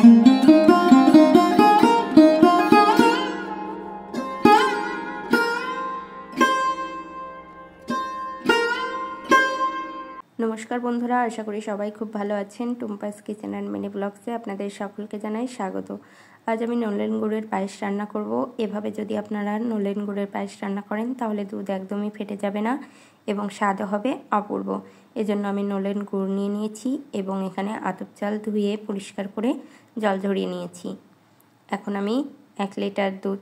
नमस्कार बंधुरा, आशा करी सबाई खूब भालो आछेन। टुम्पास किचेन एंड मिनी ब्लग्से आपनादेर सकलके जानाई स्वागत। आज आमी नलेन गुड़ेर पायेस रान्ना करब। एभाবে যদি আপনারা नलेन गुड़ेर पायेस रान्ना करें ताहले दूध एकदमই फेटे যাবে না এবং স্বাদও হবে অপূর্ব। এজন্য আমি নলেন গুড় নিয়ে নিয়েছি এবং এখানে আতপ চাল ধুয়ে পরিষ্কার করে জল ঝরিয়ে নিয়েছি। এখন আমি 1 লিটার দুধ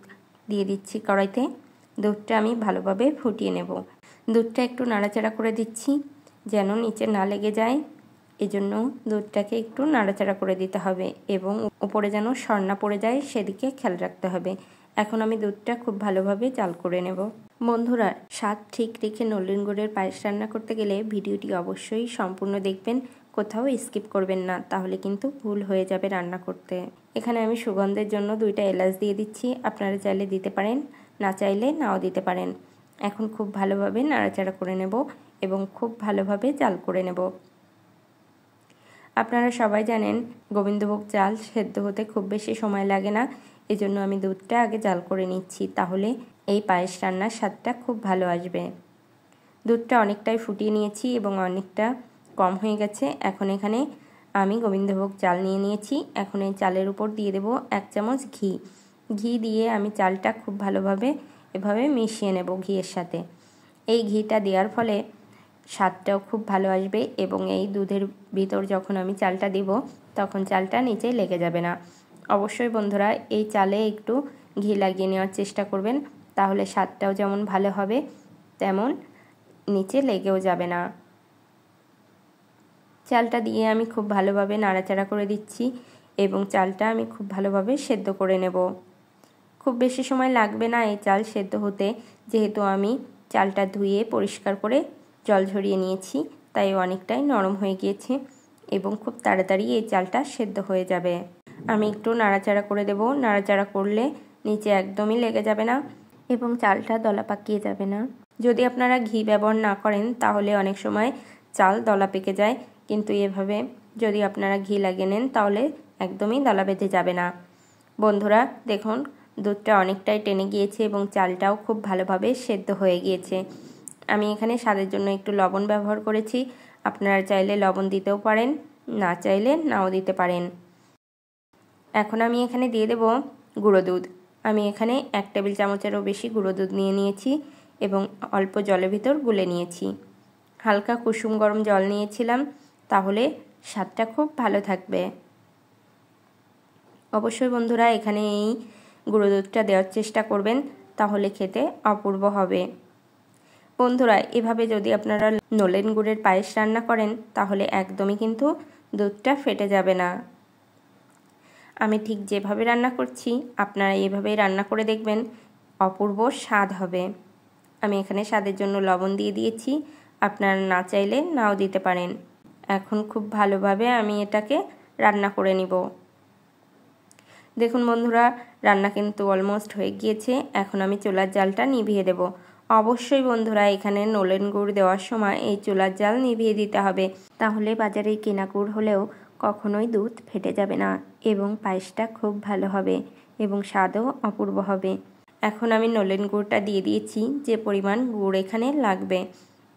দিয়ে দিচ্ছি কড়াইতে। দুধটা আমি ভালোভাবে ফুটিয়ে নেব। দুধটা একটু নাড়াচাড়া করে দিচ্ছি যেন নিচে না লেগে যায়, এজন্য দুধটাকে একটু নাড়াচাড়া করে দিতে হবে এবং উপরে যেন সর না পড়ে যায় সেদিকে খেয়াল রাখতে হবে। এখন আমি দুধটা খুব ভালোভাবে জাল করে নেব। বন্ধুরা, স্বাদ ঠিক রেখে নলেন গুড়ের পায়েস রান্না করতে গেলে ভিডিওটি অবশ্যই সম্পূর্ণ দেখবেন, কোথাও স্কিপ করবেন না, তাহলে কিন্তু ভুল হয়ে যাবে রান্না করতে। এখানে আমি সুগন্ধের জন্য 2টা এলাচ দিয়ে দিচ্ছি। আপনারা চাইলে দিতে পারেন, না চাইলে নাও দিতে পারেন। এখন খুব ভালোভাবে নাড়াচাড়া করে নেব এবং খুব ভালোভাবে জাল করে নেব। আপনারা সবাই জানেন গোবিন্দভোগ চাল সেদ্ধ হতে খুব বেশি সময় লাগে না, এজন্য আমি দুধটা আগে জাল করে নিচ্ছি, তাহলে এই পায়েস রান্নার স্বাদটা খুব ভালো আসবে। দুধটা অনেকটাই ফুটিয়ে নিয়েছি এবং অনেকটা কম হয়ে গেছে। এখন এখানে আমি গোবিন্দভোগ চাল নিয়ে নিয়েছি। এখন এই চালের উপর দিয়ে দেব 1 চামচ ঘি। ঘি দিয়ে আমি চালটা খুব ভালোভাবে এভাবে মিশিয়ে নেব ঘিয়ের সাথে। এই ঘিটা দেওয়ার ফলে স্বাদটাও খুব ভালো আসবে এবং এই দুধের ভিতর যখন আমি চালটা দিব তখন চালটা নিচে লেগে যাবে না। অবশ্যই বন্ধুরা এই চালে একটু ঘি লাগিয়ে নেওয়ার চেষ্টা করবেন, তাহলে স্বাদটাও যেমন ভালো হবে তেমন নিচে লেগেও যাবে না। চালটা দিয়ে আমি খুব ভালোভাবে নাড়াচাড়া করে দিচ্ছি এবং চালটা আমি খুব ভালোভাবে সেদ্ধ করে নেব। খুব বেশি সময় লাগবে না এই চাল সেদ্ধ হতে, যেহেতু আমি চালটা ধুয়ে পরিষ্কার করে জল ঝরিয়ে নিয়েছি, তাই অনেকটাই নরম হয়ে গিয়েছে এবং খুব তাড়াতাড়ি এই চালটা সেদ্ধ হয়ে যাবে। আমি একটু নাড়াচাড়া করে দেব। নাড়াচাড়া করলে নিচে একদমই লেগে যাবে না এবং চালটা দলা পাকিয়ে যাবে না। যদি আপনারা ঘি ব্যবহার না করেন তাহলে অনেক সময় চাল দলা পেকে যায়, কিন্তু এভাবে যদি আপনারা ঘি লাগিয়ে নেন তাহলে একদমই দলা বেঁধে যাবে না। বন্ধুরা দেখুন, দুধটা অনেকটাই টেনে গিয়েছে এবং চালটাও খুব ভালোভাবে সেদ্ধ হয়ে গিয়েছে। আমি এখানে স্বাদের জন্য একটু লবণ ব্যবহার করেছি। আপনারা চাইলে লবণ দিতেও পারেন, না চাইলে নাও দিতে পারেন। এখন আমি এখানে দিয়ে দেব গুঁড়ো দুধ। আমি এখানে 1 টেবিল চামচেরও বেশি গুঁড়ো দুধ নিয়ে নিয়েছি এবং অল্প জলের ভিতর গুলে নিয়েছি। হালকা কুসুম গরম জল নিয়েছিলাম, তাহলে স্বাদটা খুব ভালো থাকবে। অবশ্যই বন্ধুরা এখানে এই গুঁড়ো দুধটা দেওয়ার চেষ্টা করবেন, তাহলে খেতে অপূর্ব হবে। বন্ধুরা এভাবে যদি আপনারা নলেন গুড়ের পায়েস রান্না করেন তাহলে একদমই কিন্তু দুধটা ফেটে যাবে না। আমি ঠিক যেভাবে রান্না করছি আপনারা এইভাবেই রান্না করে দেখবেন, অপূর্ব স্বাদ হবে। আমি এখানে স্বাদের জন্য লবণ দিয়ে দিয়েছি, আপনারা না চাইলে নাও দিতে পারেন। এখন খুব ভালোভাবে আমি এটাকে রান্না করে নিব। দেখুন বন্ধুরা, রান্না কিন্তু অলমোস্ট হয়ে গিয়েছে। এখন আমি চুলার জালটা নিভিয়ে দেব। অবশ্যই বন্ধুরা এখানে নলেন গুড় দেওয়ার সময় এই চুলার জাল নিভিয়ে দিতে হবে, তাহলে বাজারে কেনা গুড় হলেও কখনোই দুধ ফেটে যাবে না এবং পায়েসটা খুব ভালো হবে এবং স্বাদও অপূর্ব হবে। এখন আমি নলেন গুড়টা দিয়ে দিয়েছি যে পরিমাণ গুড় এখানে লাগবে।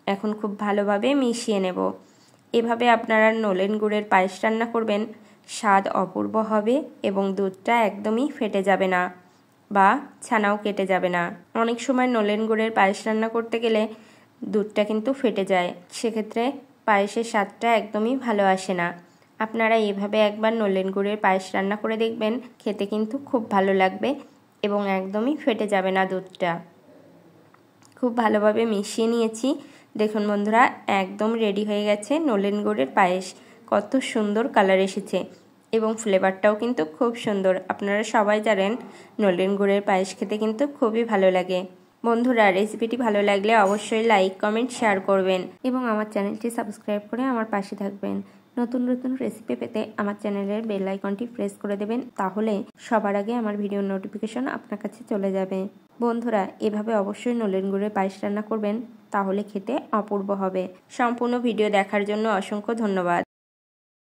এখন খুব ভালোভাবে মিশিয়ে নেব। এভাবে আপনারা নলেন গুড়ের পায়েস রান্না করবেন, স্বাদ অপূর্ব হবে এবং দুধটা একদমই ফেটে যাবে না বা ছানাও কেটে যাবে না। অনেক সময় নলেন গুড়ের পায়েস রান্না করতে গেলে দুধটা কিন্তু ফেটে যায়, সেক্ষেত্রে পায়েসের স্বাদটা একদমই ভালো আসে না। আপনারা এইভাবে একবার নলেন গুড়ের পায়েস রান্না করে দেখবেন, খেতে কিন্তু খুব ভালো লাগবে এবং একদমই ফেটে যাবে না দুধটা। খুব ভালোভাবে মিশিয়ে নিয়েছি। দেখুন বন্ধুরা, একদম রেডি হয়ে গেছে নলেন গুড়ের পায়েস। কত সুন্দর কালার এসেছে এবং ফ্লেভারটাও কিন্তু খুব সুন্দর। আপনারা সবাই জানেন নলেন গুড়ের পায়েস খেতে কিন্তু খুবই ভালো লাগে। বন্ধুরা রেসিপিটি ভালো লাগলে অবশ্যই লাইক কমেন্ট শেয়ার করবেন এবং আমার চ্যানেলটি সাবস্ক্রাইব করে আমার পাশে থাকবেন। নতুন নতুন রেসিপি পেতে আমার চ্যানেলের বেল আইকনটি প্রেস করে দেবেন, তাহলে সবার আগে আমার ভিডিওর নোটিফিকেশন আপনার কাছে চলে যাবে। বন্ধুরা এভাবে অবশ্যই নলেন গুড়ের পায়েস রান্না করবেন, তাহলে খেতে অপূর্ব হবে। সম্পূর্ণ ভিডিও দেখার জন্য অসংখ্য ধন্যবাদ।